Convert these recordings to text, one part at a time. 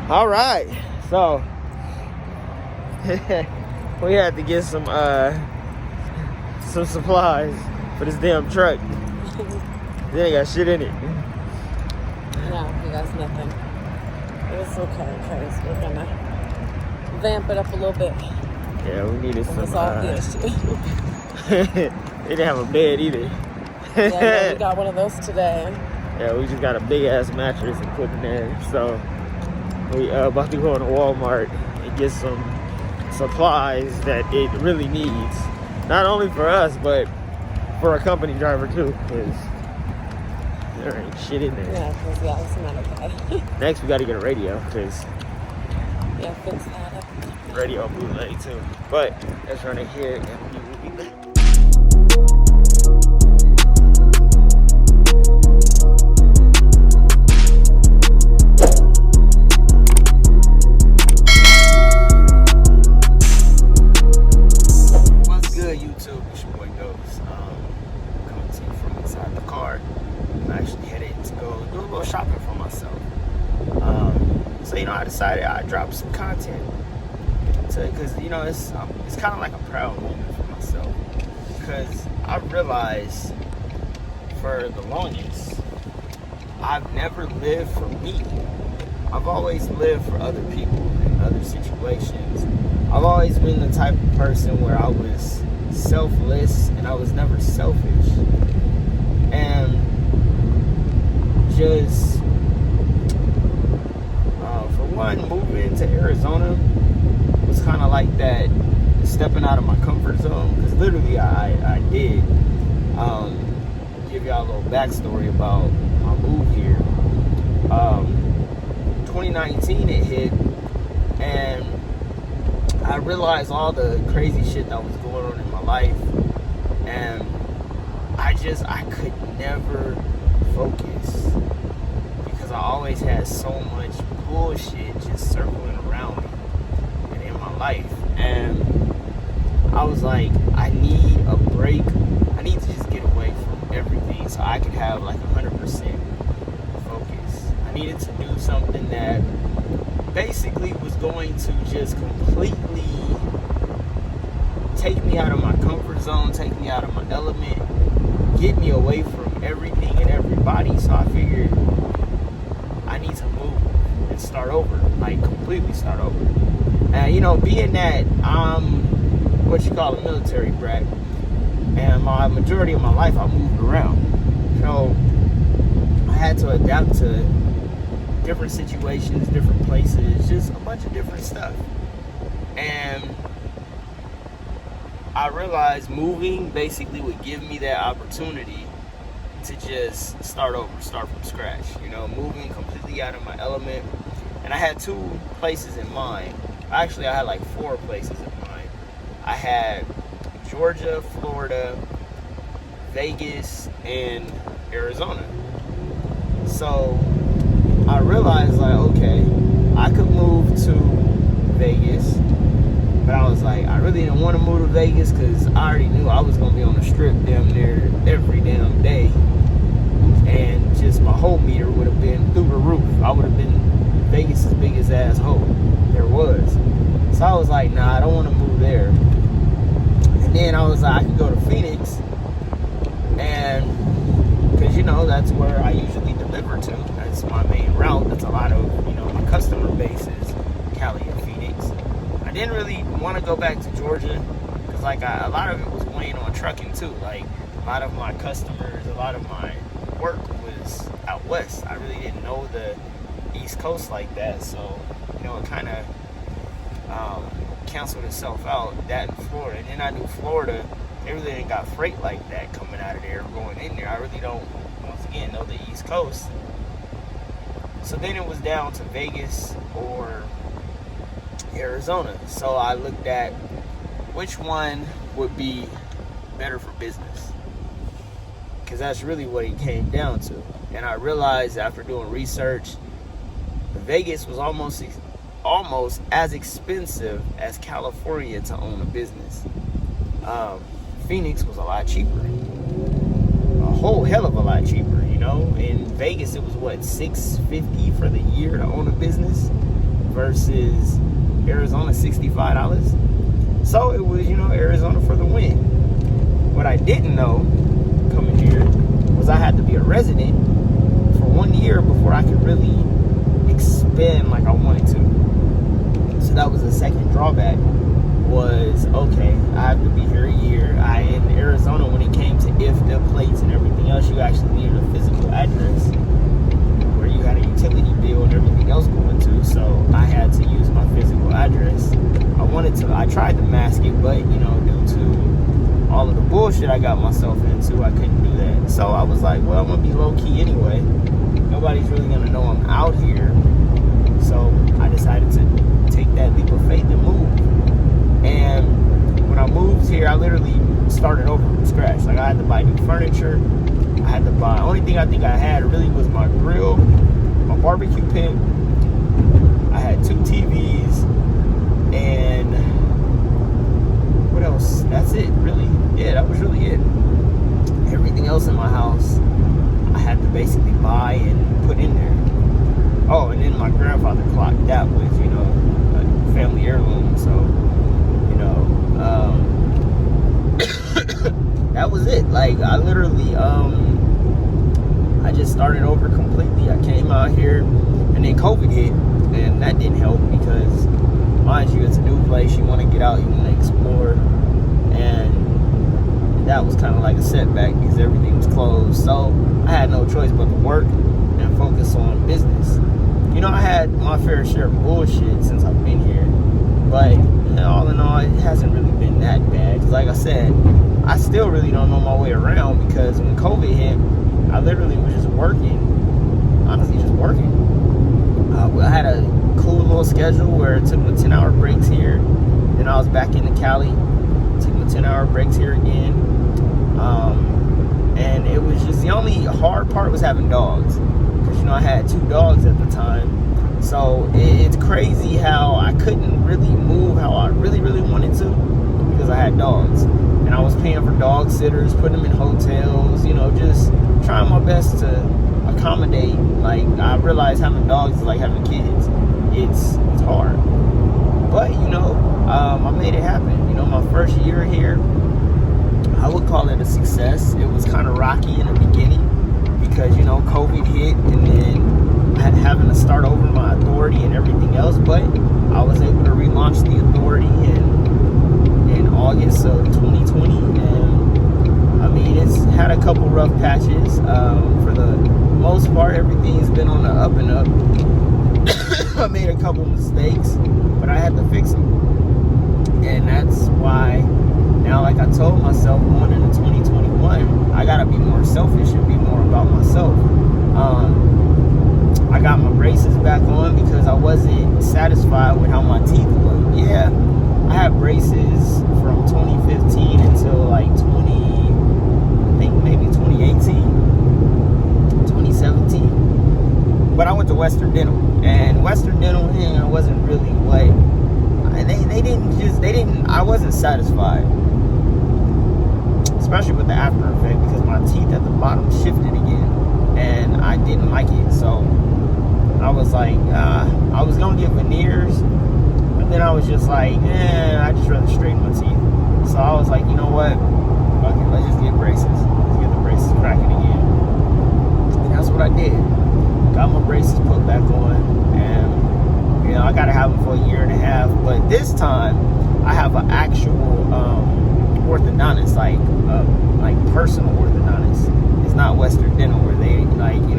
All right, so we had to get some supplies for this damn truck. They ain't got shit in it. No, he has nothing. It's okay, because we're gonna vamp it up a little bit. Yeah, we needed some. It's all good shit. They didn't have a bed either. Yeah, no, we got one of those today. Yeah, we just got a big ass mattress and put in there. So we about to go into Walmart and get some supplies that it really needs. Not only for us, but for a company driver too, because there ain't shit in there. Yeah, because it's not okay. Next, we got to get a radio, because yeah, fix that up. radio bootleg too. But let's run it here and we will be back. What's good, YouTube? It's your boy Ghost. Coming to you from inside the car. I'm actually headed to go do a little shopping for myself. So I decided I'd drop some content because it's kind of like a proud moment for myself, because I realized for the longest I've never lived for me. I've always lived for other people in other situations. I've always been the type of person where I was selfless and I was never selfish. And just for one, moving to Arizona was kind of like that, stepping out of my comfort zone, because literally I did. Give y'all a little backstory about my move here. 2019 it hit, and I realized all the crazy shit that was going on in my life, and I could never focus, because I always had so much bullshit just circling around me and in my life. And I was like, I need a break. I need to just get away from everything so I could have like 100% focus. I needed to do something that basically was going to just completely take me out of my comfort zone, take me out of my element, get me away from everything and everybody. So I figured I need to move and start over, like completely start over. And being that I'm what you call a military brat, and my majority of my life I moved around, so I had to adapt to different situations, different places, just a bunch of different stuff. And I realized moving basically would give me that opportunity to just start over, start from scratch, moving completely out of my element. And I had 2 places in mind. Actually, I had like 4 places in mind. I had Georgia, Florida, Vegas, and Arizona. So I realized, like, okay, I could move to Vegas, but I was like, I really didn't want to move to Vegas because I already knew I was going to be on the strip damn near every damn day. And just my whole meter would have been through the roof. I would have been Vegas' biggest asshole there was. So I was like, nah, I don't want to move there. And then I was like, I could go to Phoenix, and because that's where I usually deliver to. That's my main route. That's a lot of my customer base is Cali and Phoenix. I didn't really want to go back to Georgia because a lot of it was weighing on trucking too. Like a lot of my customers, a lot of my work was out west. I really didn't know the East Coast like that, so it kind of canceled itself out, that in Florida. And then I knew Florida, they really ain't got freight like that coming out of there, going in there. I really don't, once again, know the East Coast. So then it was down to Vegas or Arizona. So I looked at which one would be better for business, because that's really what it came down to. And I realized after doing research, Vegas was almost as expensive as California to own a business. Phoenix was a lot cheaper, a whole hell of a lot cheaper. In Vegas it was $650 for the year to own a business, versus Arizona, $65. So it was, Arizona for the win. What I didn't know coming here was I had to be a resident for 1 year before I could really expand like I wanted to. So that was the second drawback, was, okay, I have to be here a year. In Arizona, when it came to IFTA plates and everything else, you actually needed a physical address where you had a utility bill and everything else going to. So I had to use my physical address. I tried to mask it, but, due to all of the bullshit I got myself into, I couldn't do that. So I was like, well, I'm going to be low-key anyway. Nobody's really going to know I'm out here. So I decided to take that leap of faith and move. And when I moved here, I literally started over from scratch. Like, I had to buy new furniture. Only thing I think I had really was my grill, my barbecue pit. I had 2 TVs, and what else? That's it, really. Yeah, that was really it. Everything else in my house, I had to basically buy and put in there. Oh, and then my grandfather clock, that was, a family heirloom. So, that was it. Like, I literally, I just started over completely. I came out here, and then COVID hit, and that didn't help because, mind you, it's a new place. You want to get out, you want to explore, and that was kind of like a setback because everything was closed. So I had no choice but to work and focus on business. I had my fair share of bullshit since I've been here, but all in all, it hasn't really been that bad. Cause like I said, I still really don't know my way around because when COVID hit, I literally was just working. Honestly, just working. I had a cool little schedule where it took me 10-hour breaks here. Then I was back into Cali. Took me 10-hour breaks here again. And it was just, the only hard part was having dogs. Because, I had 2 dogs at the time. So it's crazy how I couldn't really move how I really, really wanted to because I had dogs. And I was paying for dog sitters, putting them in hotels, just trying my best to accommodate. Like, I realized having dogs is like having kids. It's hard. But, I made it happen. My first year here, I would call it a success. It was kind of rocky in the beginning because, COVID hit, and then having to start over my authority and everything else. But I was able to relaunch the authority in August of 2020. And, it's had a couple rough patches. For the most part, everything's been on the up and up. I made a couple mistakes, but I had to fix them. And that's why now, like I told myself, going into 2021, I gotta be more selfish and be more about myself. I got my braces back on because I wasn't satisfied with how my teeth looked. Yeah, I had braces from 2015 until like 2017. But I went to Western Dental, and Western Dental, wasn't really what I wasn't satisfied, especially with the after effect, because my teeth at the bottom shifted again, and I didn't like it. So I was like, I was gonna get veneers, but then I was just like, I just rather straighten my teeth. So I was like, you know what? Okay, let's just get braces. Let's get the braces cracking again. And that's what I did. Got my braces put back on, and I gotta have them for a year and a half. But this time, I have an actual orthodontist, like personal orthodontist. It's not Western Dental where they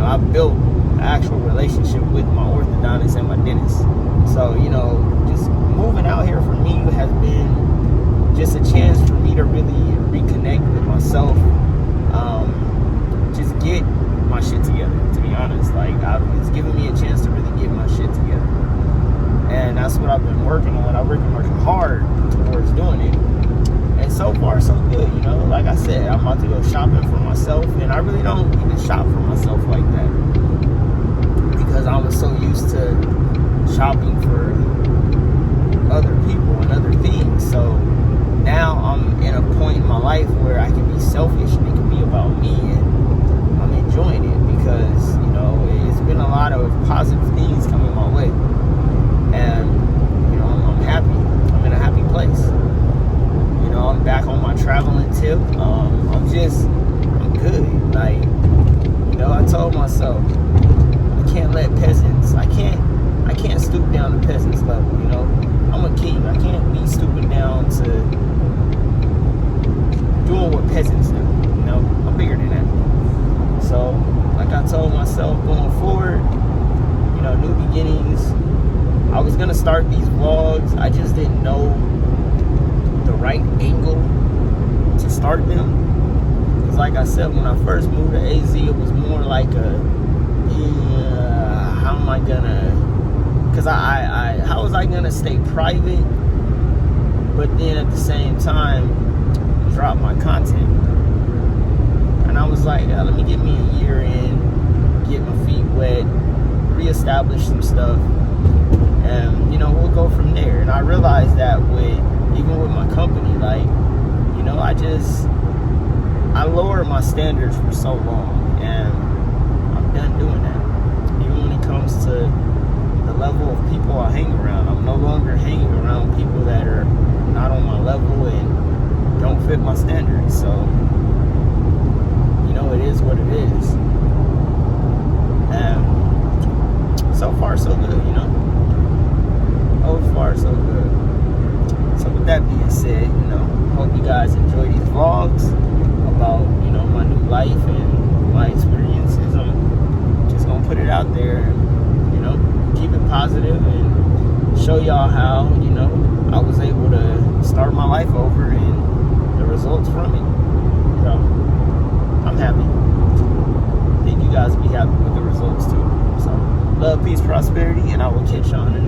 I built an actual relationship with my orthodontist and my dentist. So just moving out here for me has been just a chance for me to really reconnect with myself. Just get my shit together, to be honest. It's giving me a chance to really get my shit together. And that's what I've been working on. I've been working hard towards doing it. And so far, so good, Like I said, I'm about to go shopping for myself. And I really don't even shop for myself like that, because I was so used to shopping for other people and other things. So now I'm in a point in my life where I can be selfish and it can be about me. And I'm enjoying it because, it's been a lot of positive things coming my way. And I was gonna start these vlogs. I just didn't know the right angle to start them. Because like I said, when I first moved to AZ, it was more like how am I gonna, because how was I gonna stay private, but then at the same time, drop my content? And I was like, let me get me a year in, get my feet wet, reestablish some stuff, and, you know, we'll go from there. And I realized that even with my company, like, you know, I lowered my standards for so long, and I'm done doing that. Even when it comes to the level of people I hang around, I'm no longer hanging around people that are not on my level and don't fit my standards. So, you know, it is what it is. And so far, so good, you know. So far, so good. So with that being said, you know, hope you guys enjoy these vlogs about, you know, my new life and my experiences. I'm just gonna put it out there and, you know, keep it positive and show y'all how, you know, I was able to start my life over and the results from it. So I'm happy. I think you guys will be happy with the results too. So love, peace, prosperity, and I will catch y'all in the